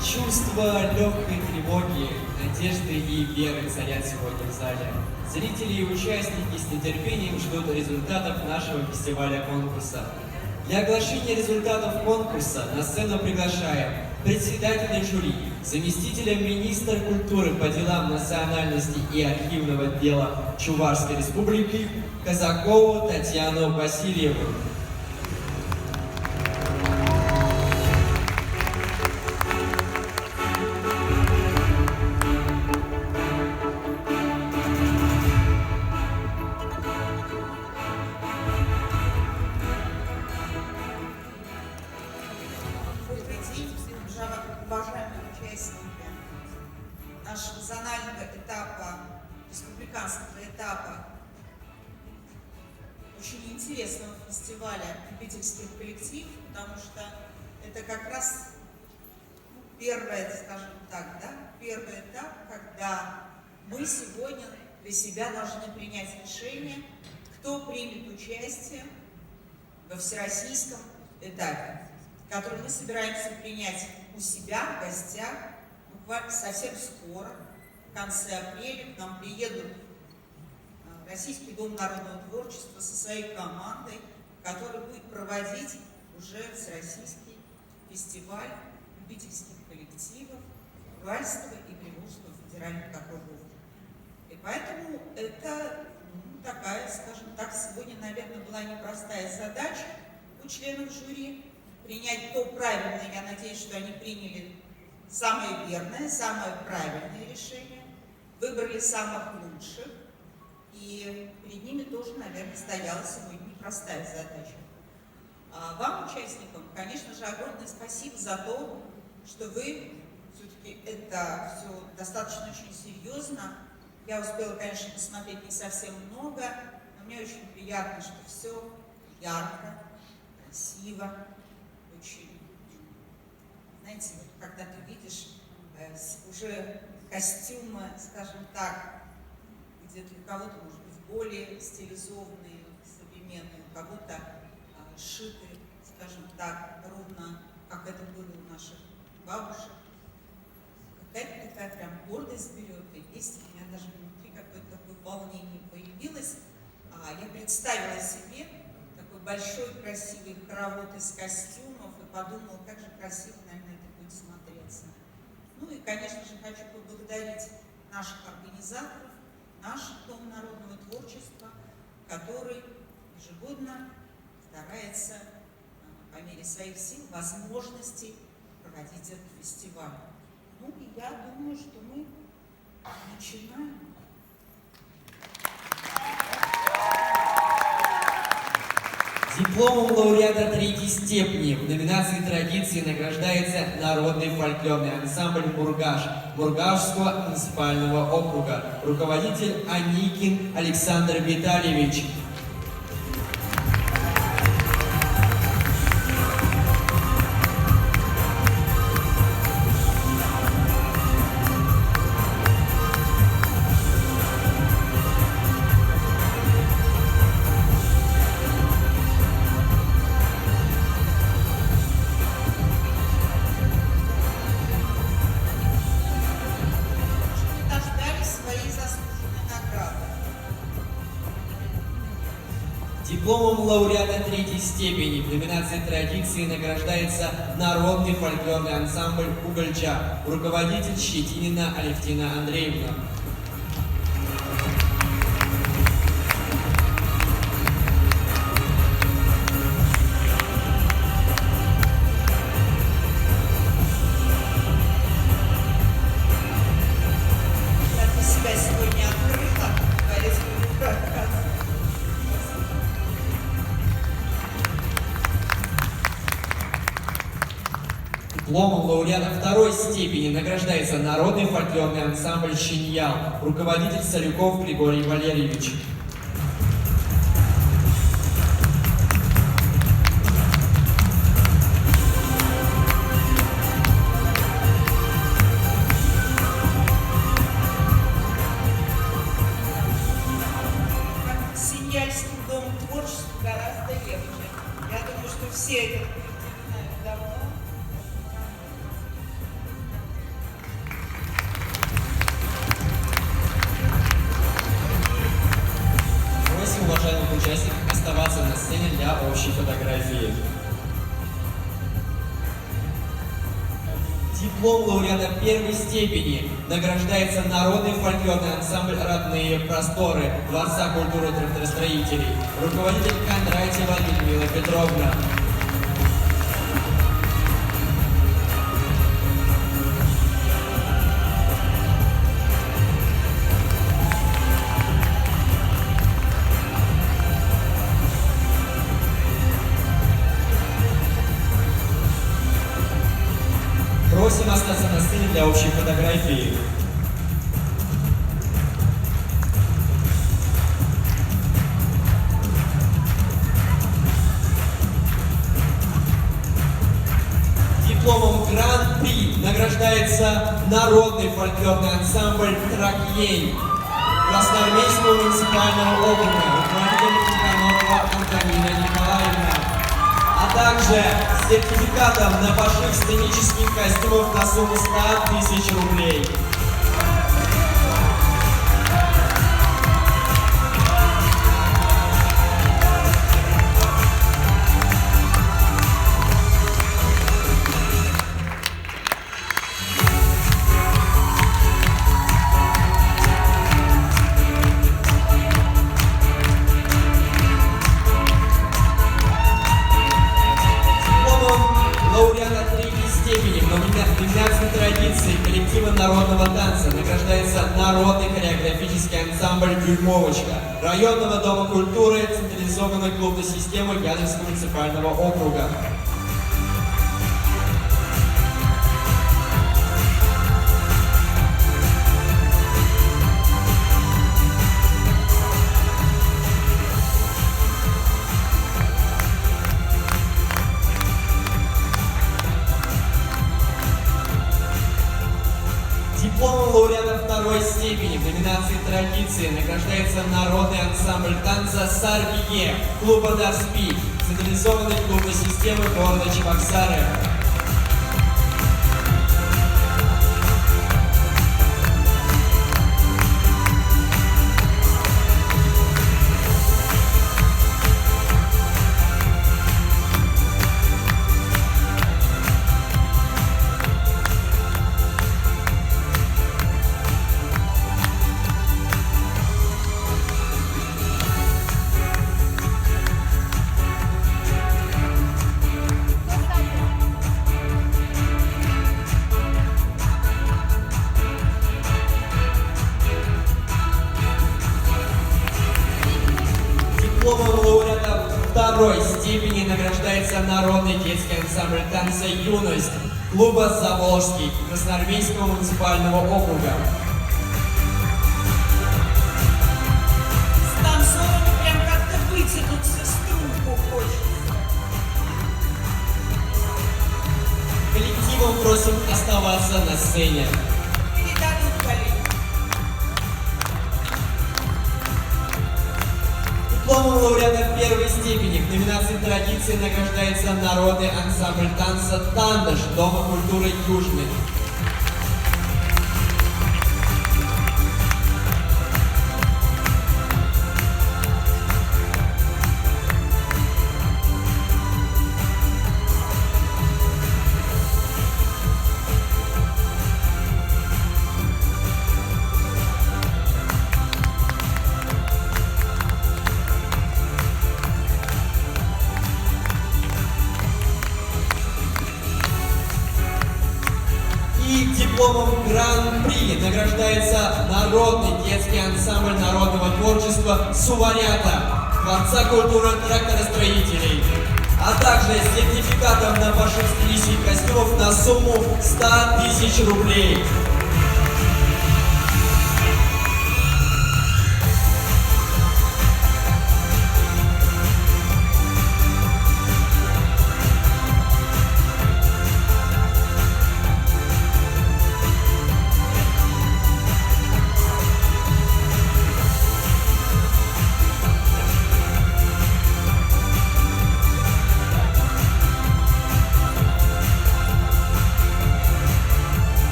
Чувство легкой тревоги, надежды и веры царят сегодня в зале. Зрители и участники с нетерпением ждут результатов нашего фестиваля-конкурса. Для оглашения результатов конкурса на сцену приглашаем председателя жюри, заместителя министра культуры по делам национальности и архивного дела Чувашской республики Казакову Татьяну Васильеву. Уважаемые участники нашего зонального этапа, республиканского этапа очень интересного фестиваля любительских коллективов, потому что это как раз первый, скажем так, да, первый этап, когда мы сегодня для себя должны принять решение, кто примет участие во всероссийском этапе, который мы собираемся принять у себя в гостях буквально совсем скоро, в конце апреля. К нам приедут Российский дом народного творчества со своей командой, который будет проводить уже всероссийский фестиваль любительских коллективов Уральского и Приморского федеральных округов. И поэтому это такая, скажем так, сегодня, наверное, была непростая задача у членов жюри принять то правильное, я надеюсь, что они приняли самое верное, самое правильное решение, выбрали самых лучших, и перед ними тоже, наверное, стояла сегодня непростая задача. А вам, участникам, конечно же, огромное спасибо за то, что вы все-таки это все достаточно очень серьезно. Я успела, конечно, посмотреть не совсем много, но мне очень приятно, что все ярко, красиво, очень, знаете, когда ты видишь уже костюмы, скажем так, где для кого-то, может быть, более стилизованные, современные, у кого-то шиты, скажем так, ровно, как это было у наших бабушек. Какая-то такая прям гордость берет, и есть у меня даже внутри какое-то такое волнение появилось. Я представила себе такой большой красивый хоровод из костюмов и подумала, как же красиво, наверное, это будет смотреться. Ну и, конечно же, хочу поблагодарить наших организаторов, наш Дом народного творчества, который ежегодно старается по мере своих сил, возможностей проводить этот фестиваль. Ну и я думаю, что мы начинаем. Дипломом лауреата третьей степени в номинации «Традиции» награждается народный фольклорный ансамбль «Мургаш» Мургашского муниципального округа, руководитель Аникин Александр Витальевич. Дипломом лауреата третьей степени в номинации «Традиции» награждается народный фольклорный ансамбль «Угольча», руководитель Щетинина Алевтина Андреевна. Ты себя сегодня открыла, поэтому Дипломом лауреата второй степени награждается народный фольклорный ансамбль «Шиньял», руководитель Солюков Григорий Валерьевич. Синьяльский дом творчества гораздо легче. Я думаю, что все это знают давно. Просим уважаемых участников оставаться на сцене для общей фотографии. Диплом лауреата первой степени награждается народный фольклорный ансамбль «Родные просторы» Дворца культуры тракторостроителей, руководитель Кондратьева Людмила Петровна. Просим остаться на сцене для общей фотографии. Дипломом Гран-при награждается народный фольклорный ансамбль «Тракьей» Красноармейского муниципального округа, руководитель Тихоногова Антонина Николаевна, а также сертификатом на пошив сценических костюмов на сумму 100 000 рублей. Лауреата третьей степени в номинации «Традиции» коллектива народного ансамбль «Дюймовочка» районного дома культуры централизованной клубной системы Яновского муниципального округа. Дипломом лауреата второй степени в номинации «Традиции» награждается народный ансамбль танца «Сарбие» клуба «Доспи» централизованной клубной системы города Чебоксары. Дипломом лауреата второй степени награждается народный детский ансамбль танца «Юность» клуба «Заволжский» Красноармейского муниципального округа. С танцорами прям как-то вытянуться струнку хочется. Коллективом просим оставаться на сцене. Передадут коллеги. Дипломом лауреата первой степени в номинации «Традиции» награждается народный ансамбль танца «Тандыш» Дома культуры «Южный». И дипломом Гран-при награждается народный детский ансамбль народного творчества «Суварята» Дворца культуры тракторостроителей, а также сертификатом на пошив стилистических костюмов на сумму 100 000 рублей.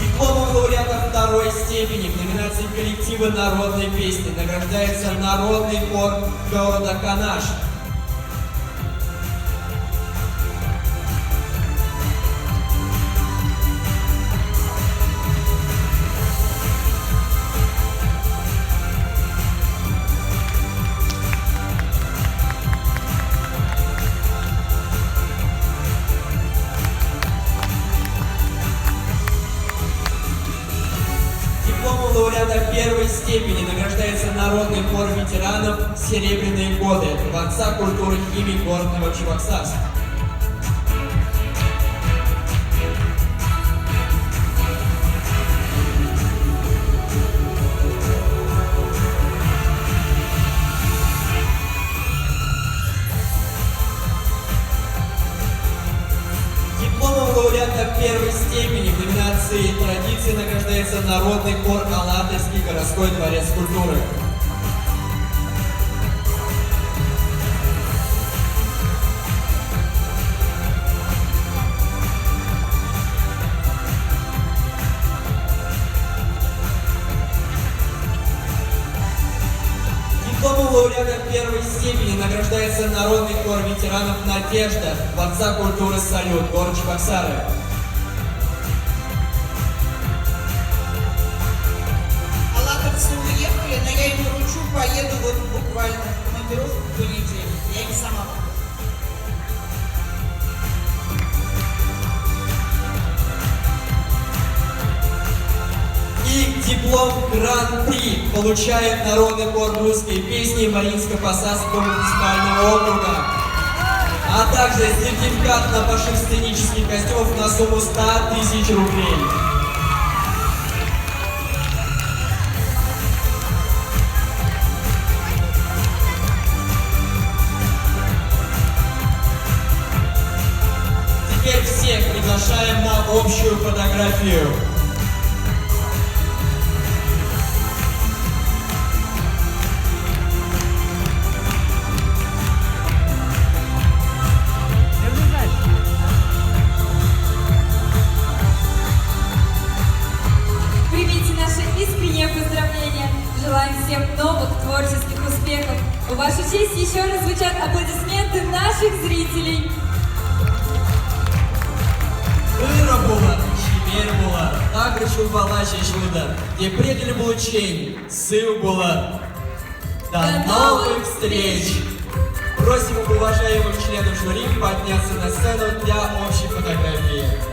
Дипломом лауреата второй степени в номинации коллективы народной песни награждается народный хор города Канаш. Дипломом лауреата первой степени награждается народный хор ветеранов «Серебряные годы» Дворца культуры химии города Новочебоксарск. Дипломом лауреата первой степени в номинации «Традиции» награждается народный хор «Алатырский городской дворец культуры». Дипломом лауреата первой степени награждается народный хор ветеранов «Надежда» Дворца культуры «Салют» город Чебоксары. Алатовцы уехали, но я им вручу, поеду вот буквально в командировку в понедельник. Я их сама буду. И гран-при получает народный хор русской песни Мариинско-Посадского муниципального округа, а также сертификат на пошив сценических костюмов на сумму 100 000 рублей. Теперь всех приглашаем на общую фотографию. Примите наши искренние поздравления. Желаем всем новых творческих успехов. В вашу честь еще раз звучат аплодисменты наших зрителей. Мира була, чимер була, також бала чудо, где предали получень, сил була. До новых встреч! Просим уважаемых членов жюри подняться на сцену для общей фотографии.